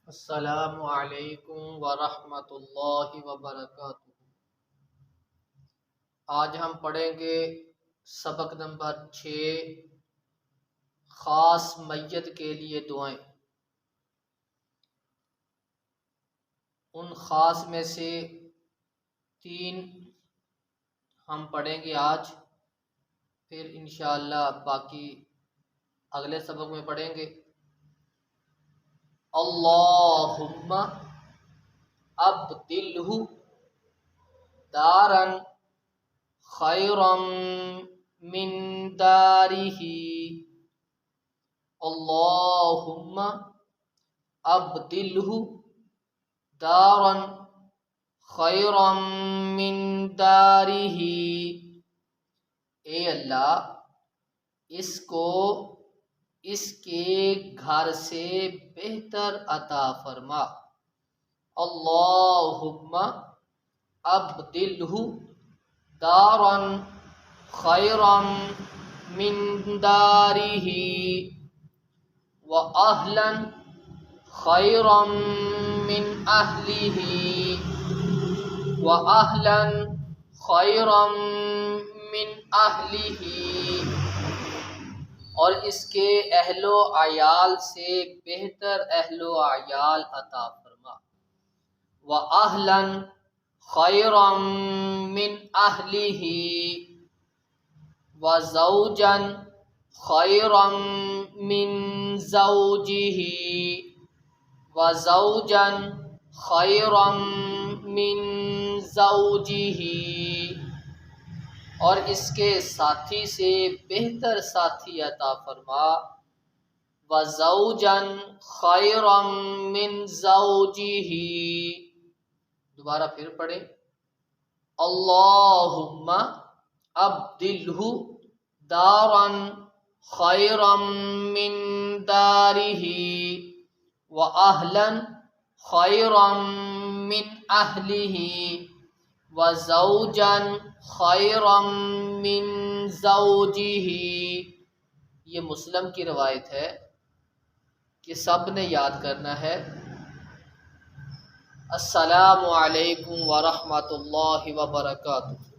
السلام علیکم ورحمۃ اللہ وبرکاتہ۔ آج ہم پڑھیں گے سبق نمبر 6، خاص میت کے لیے دعائیں۔ ان خاص میں سے 3 ہم پڑھیں گے آج، پھر انشاءاللہ باقی اگلے سبق میں پڑھیں گے۔ اللہم ابدلہ دارا خیرا من دارہ، اللہم ابدلہ دارا خیرا من دارہ، اے اللہ اس کو اس کے گھر سے بہتر عطا فرما۔ اللہم ابدلہ دارا خیرا من دارہ واہلا خیرا من اہلہ واہلا خیرا من اہلہ، اور اس کے اہل و عیال سے بہتر اہل و عیال عطا فرما۔ وَأَهْلًا خَيْرًا مِّنْ أَهْلِهِ وَزَوْجًا خَيْرًا مِّنْ زَوْجِهِ وَزَوْجًا خَيْرًا مِّنْ زَوْجِهِ، اور اس کے ساتھی سے بہتر ساتھی عطا فرما۔ وَزَوْجًا خَيْرًا مِّن زَوْجِهِ، دوبارہ پھر پڑھیں۔ اللہم ابدلہ دارا خیرا من دارہ واہلا خیرا من اہلہ وزوجا خیرا من زوجہ۔ یہ مسلم کی روایت ہے کہ سب نے یاد کرنا ہے۔ السلام علیکم ورحمۃ اللہ وبرکاتہ۔